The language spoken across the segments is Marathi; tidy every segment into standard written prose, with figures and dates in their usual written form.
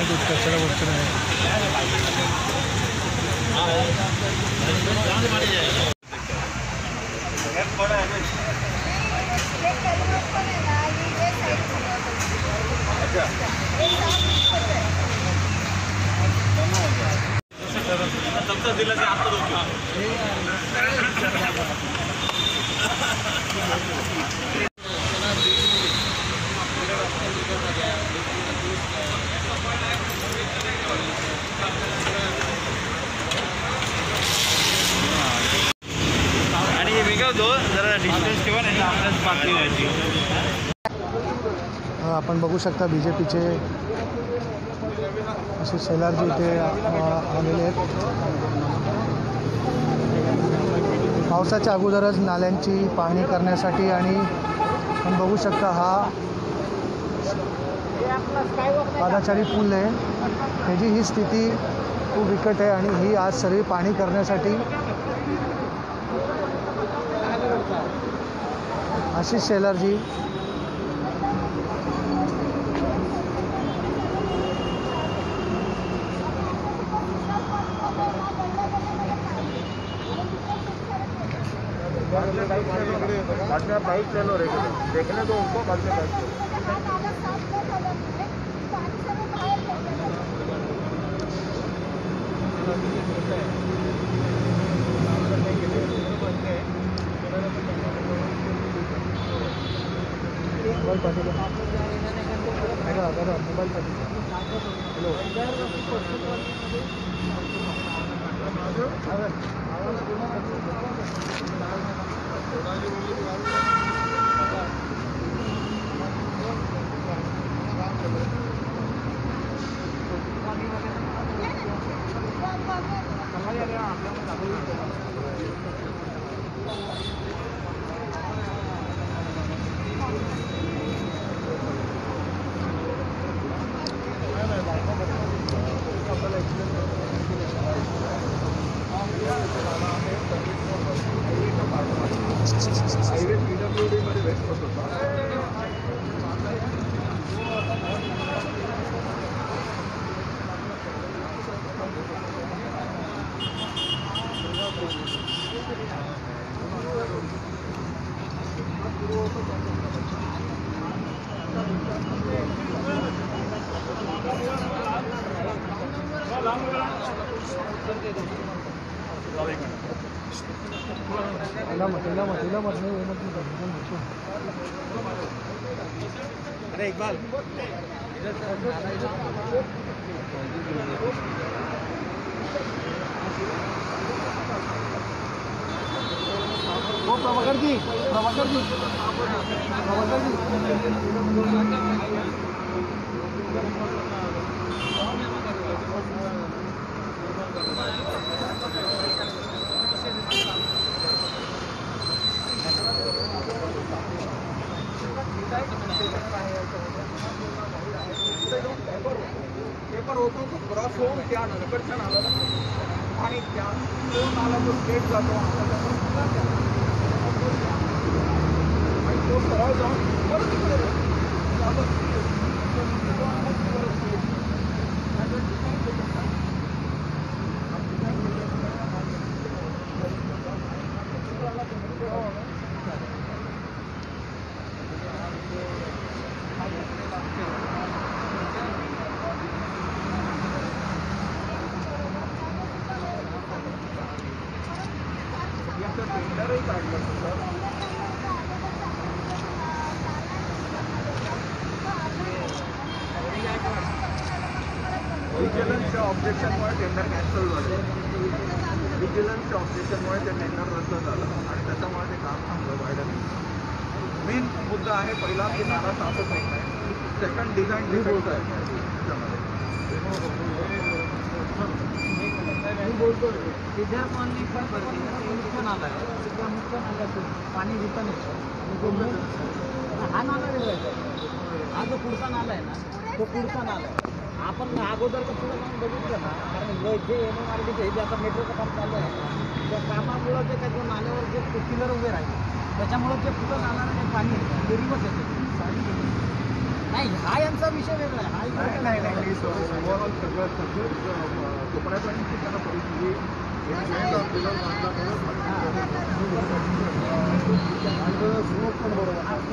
नाही दूध कचरा वगैरे आहे. आपण बघू शकता बीजेपीचे असे शेलारजी इथे आलेले आहेत. पावसाच्या अगोदरच नाल्यांची पाहणी करण्यासाठी आणि आपण बघू शकता हा पादाचारी पूल आहे. ह्याची ही स्थिती खूप बिकट आहे आणि ही आज सर्व पाहणी करण्यासाठी आशिष शेलारजी बाद में बाइक ले लो रेगुलर देखने दो उनको बाद में बाइक मोबाइल हाईवे PWD मध्ये वेस्ट होत होता. अरे इकबाल वो प्रभाकर जी पेपर होतो तो क्रॉस होऊन त्या नगरच्या नाल्याला आणि त्या नाला जो स्टेट जातो आणि तो सरळ जाऊन परत तिकडे विजिलन्सच्या ऑब्जेक्शनमुळे टेंडर कॅन्सल झालं. विजिलन्सच्या ऑब्जेक्शनमुळे ते टेंडर रद्द झालं आणि त्याच्यामुळे ते काम थांबलं व्हायला. मेन मुद्दा आहे पहिला की नाला साफच होत नाही. सेकंड डिझाईन डिफेक्ट आहे त्याच्यामध्ये. मी बोलतो विद्या कॉलनी पण मुख्य नाला आहे. त्या मुख्य नाल्यातून पाणी रिटर्न येतं. हा नाला वेगळा आहे. हा जो पुढचा नाला आहे ना तो पुढचा नाला आहे. आपण अगोदरचं पुढं जाऊन बघितलं ना कारण जे MMRDचे जे आता मेट्रोचं काम चालू आहे त्या कामामुळं जे काही नाल्यावर जे पिलर उभे राहिले त्याच्यामुळं जे पुढं नाल्याला जे पाणी ते रिवर्स येते. नाही, हा यांचा विषय वेगळा आहे. हा इकडे नाही नाही नाही सगळं कोकणात आणि ठिकाणं परिस्थिती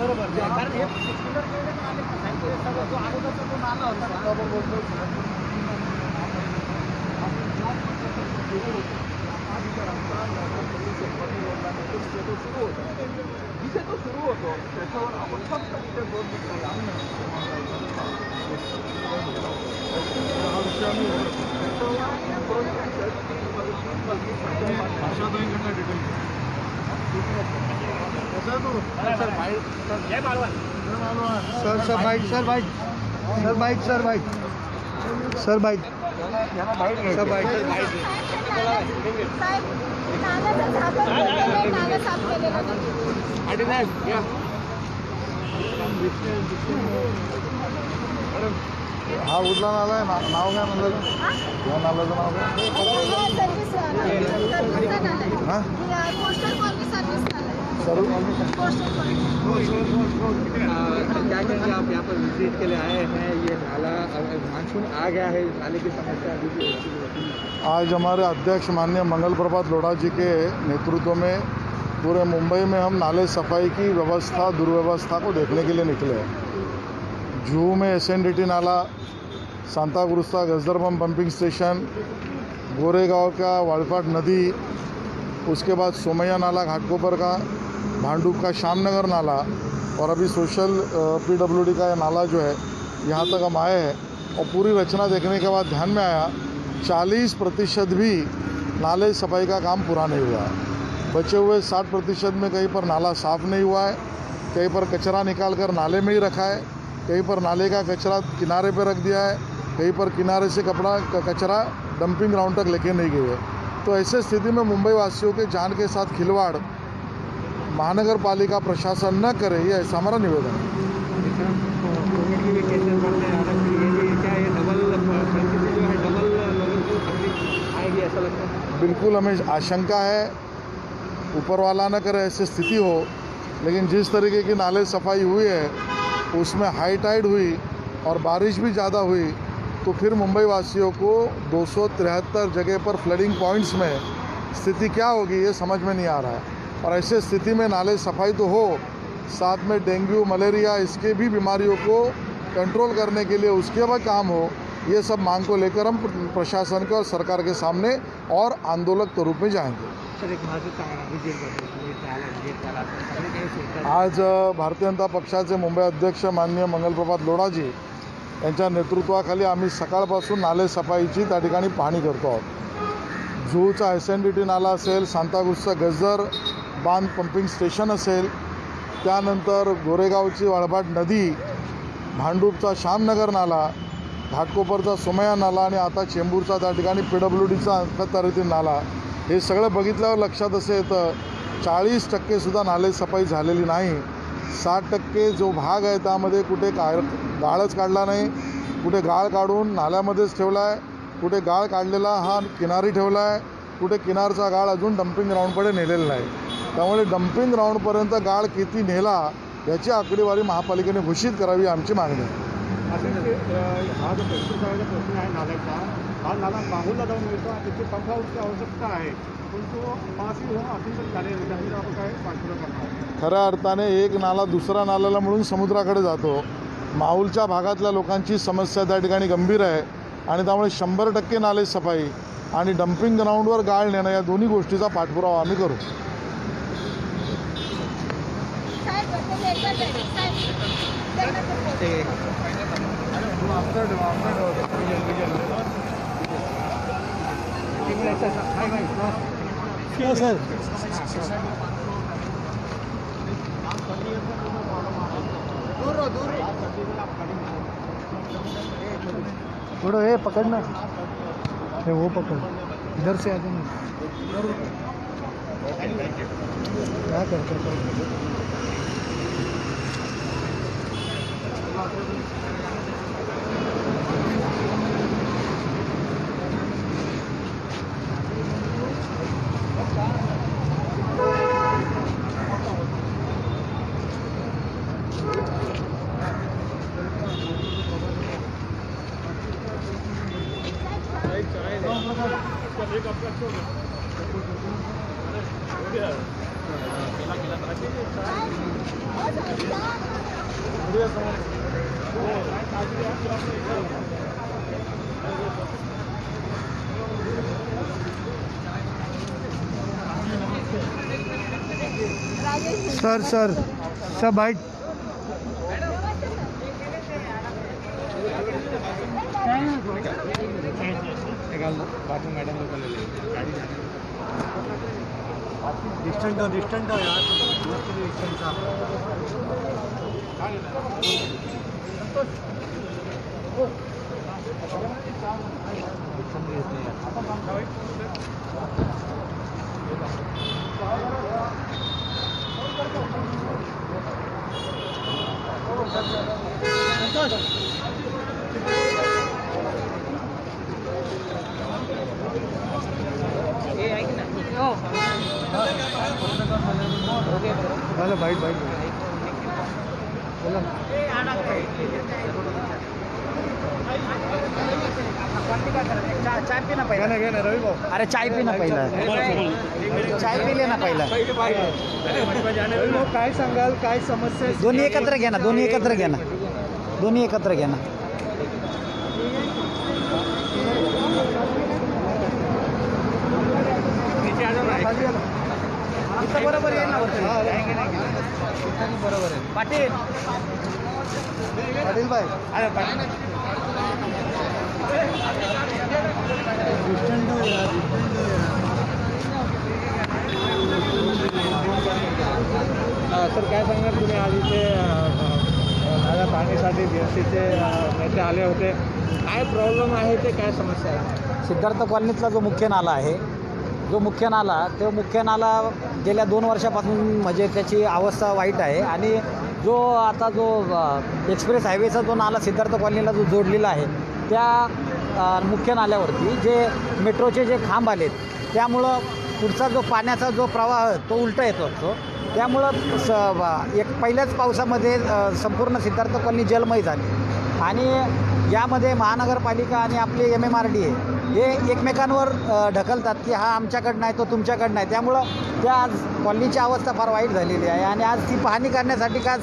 बरोबर. कारण हे सिलेंडर केले पण आले पण साहित्य सगळं जो अगोदरचा जो नाला होता जिथे तो सुरू होतो त्याच्यावर आपण फक्त तिथे 2 मिनिटं sir byte sir byte sir byte sir byte sir byte sir byte साहेब, नाल्याचं झाकण केलेलं, नालं साफ केलेलं नाही. हा उरला नाला आहे नाव काय म्हणलं या नाल्याचं नाव काय हे सर्व्हिस सर्व्हिसचा नाला आहे. हां हे कोस्टल कॉलनी सर्व्हिस नाला आहे. सर्व कोस्टल कॉलनी. क्या कहेंगे आप यहाँ पर विजिट के लिए आए हैं? ये नाला मानसून आ गया है, नाले की समस्या अभी भी होती है। आज हमारे अध्यक्ष माननीय मंगल प्रभात लोढ़ा जी के नेतृत्व में पूरे मुंबई में हम नाले सफाई की व्यवस्था दुर्व्यवस्था को देखने के लिए निकले हैं। जुहू में SNDT नाला, सांताक्रूज़ गजदरबम पंपिंग स्टेशन, गोरेगांव का वालपाट नदी, उसके बाद सोमैया नाला घाटकोपर का, भांडुप का श्यामनगर नाला और अभी सोशल PWD का नाला जो है यहाँ तक हम आए हैं। और पूरी रचना देखने के बाद ध्यान में आया 40% भी नाले सफाई का काम पूरा नहीं हुआ है। बचे हुए 60% में कहीं पर नाला साफ़ नहीं हुआ है, कहीं पर कचरा निकाल कर नाले में ही रखा है, कहीं पर नाले का कचरा किनारे पर रख दिया है, कहीं पर किनारे से कचरा डंपिंग ग्राउंड तक लेके नहीं गए। तो ऐसे स्थिति में मुंबई वासियों के जान के साथ खिलवाड़ महानगर पालिका प्रशासन न करे, ये ऐसा हमारा निवेदन है। कोविड की भी केसेस बढ़ते हैं, ये भी क्या ये डबल परिस्थिति जो है डबल लोगों को तकलीफ आएगी ऐसा लगता है? बिल्कुल हमें आशंका है, ऊपर वाला न करे ऐसी स्थिति हो, लेकिन जिस तरीके की नाले सफाई हुई है उसमें हाई टाइड हुई और बारिश भी ज़्यादा हुई तो फिर मुंबई वासियों को 273 जगह पर फ्लडिंग पॉइंट्स में स्थिति क्या होगी ये समझ में नहीं आ रहा है। और ऐसे स्थिति में नाले सफाई तो हो, साथ में डेंगू मलेरिया इसके भी बीमारियों को कंट्रोल करने के लिए उसके बाद काम हो, ये सब मांग को लेकर हम प्रशासन के और सरकार के सामने और आंदोलक के रूप में जाएंगे। सर एक आज भारतीय जनता पक्षाचे मुंबई अध्यक्ष माननीय मंगलप्रभात लोढ़ा जी यांच्या नेतृत्वाखाली आम्ही सकाळपासून नाले सफाईची त्या ठिकाणी पाहणी करतो आहोत। जुहूचा SNDT नाला असेल, सांताक्रूजचा गजर बांध पंपिंग स्टेशन असेल, त्यानंतर गोरेगावची वाळभाट नदी, भांडूपचा श्यामनगर नाला, घाटकोपरचा सोमैया नाला आणि आता चेंबूरचा त्या ठिकाणी PWDचा तऱ्हेतील नाला, हे सगळं बघितल्यावर लक्षात असं येतं 40%सुद्धा नाले सफाई झालेली नाही। 60% जो भाग आहे त्यामध्ये कुठे गाळच काढला नाही, कुठे गाळ काढून नाल्यामध्येच ठेवला आहे, कुठे गाळ काढलेला हा किनारी ठेवला आहे, कुठे किनारचा गाळ अजून डम्पिंग ग्राउंडकडे नेलेला नाही। त्यामुळे डम्पिंग ग्राउंडपर्यंत गाळ किती नेला याची आकडेवारी महापालिकेने घोषित करावी आमची मागणी आहे। हा जो प्रश्न आहे नाल्याचा, हा नाला माहूरला जाऊन मिळतो आणि तिथे पंप हाऊसची आवश्यकता आहे, पण तो पाचही होऊन अतिशय झाले त्यामुळे आपण काय पाठपुरावा करणार। खऱ्या अर्थाने एक नाला दुसऱ्या नाल्याला मिळून समुद्राकडे जातो। माहूलच्या भागातल्या लोकांची समस्या त्या ठिकाणी गंभीर आहे आणि त्यामुळे 100% नाले सफाई आणि डम्पिंग ग्राउंडवर गाळ नेणं या दोन्ही गोष्टीचा पाठपुरावा आम्ही करू। क्या सर थोड़ा ये पकड़ना, ये वो पकड़, इधर से आ जाना। क्या कर सर सर सब हाइट मैडम लोग गाड़ी डिस्टंट हो यार झालं बाईट बाईट बोला चाय पीना पहिला घे ना रवी भाऊ अरे चाय पीना पहिला चाय पी लेना पहिला रवी भाऊ काय सांगाल काय समस्या आहे? दोन्ही एकत्र घ्या ना दोन्ही एकत्र घ्या ना दोन्ही एकत्र घ्या ना खाली या ना. इथं बरोबर येईल ना बरोबर आहे पाटील पाटील भाई सर काय सांगणार तुम्ही आज इथे नाल्या पाहणीसाठी बीएससीचे नेते आले होते काय प्रॉब्लेम आहे ते काय समस्या आहे सिद्धार्थ कॉलनीतला जो मुख्य नाला आहे जो मुख्य नाला गेल्या 2 वर्षापासून म्हणजे त्याची अवस्था वाईट आहे आणि जो एक्सप्रेस हायवेचा जो नाला सिद्धार्थ कॉलनीला जो जोडलेला आहे त्या मुख्य नाल्यावरती जे मेट्रोचे जे खांब आलेत त्यामुळं पुढचा जो पाण्याचा जो प्रवाह तो उलटा येतो असतो त्यामुळं पहिल्याच पावसामध्ये संपूर्ण सिद्धार्थ कॉलनी जलमय झाली आणि यामध्ये महानगरपालिका आणि आपले MMRDA हे एकमेकांवर ढकलतात की हा आमच्याकडनं आहे तो तुमच्याकडनं आहे त्यामुळं त्या आज कॉलनीची अवस्था फार वाईट झालेली आहे आणि आज ती पाहणी करण्यासाठी काच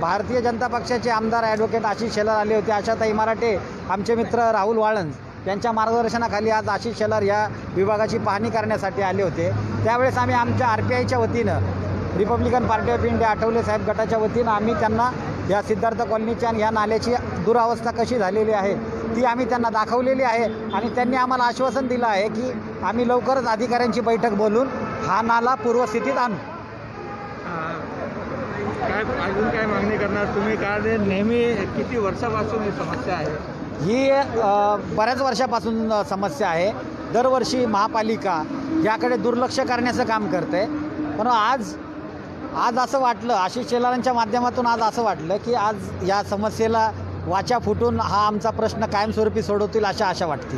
भारतीय जनता पक्षाचे आमदार ॲडव्होकेट आशिष शेलार आले होते आशाताई मराठे आमचे मित्र राहुल वाळंज यांच्या मार्गदर्शनाखाली आज आशिष शेलार या विभागाची पाहणी करण्यासाठी आले होते त्यावेळेस आम्ही आमच्या RPIच्या वतीनं Republican party of India Athawale साहेब गटाच्या वतीनं आम्ही त्यांना या सिद्धार्थ कॉलनीच्या आणि ह्या नाल्याची दुरावस्था कशी झालेली आहे ती आम्ही त्यांना दाखवलेली आहे आणि त्यांनी आम्हाला आश्वासन दिलं आहे की आम्ही लवकरच अधिकाऱ्यांची बैठक बोलून हा नाला पूर्वस्थितीत आणू काय अजून काय मागणी करणार तुम्ही काय नेहमी किती वर्षापासून ही समस्या आहे ही बऱ्याच वर्षापासून समस्या आहे दरवर्षी महापालिका याकडे दुर्लक्ष करण्याचं काम करते पण आज असं वाटलं आशिष शेलारांच्या माध्यमातून आज असं वाटलं की आज या समस्येला वाचा फुटून हा आमचा प्रश्न कायमस्वरूपी सोडवतील अशा आशा वाटते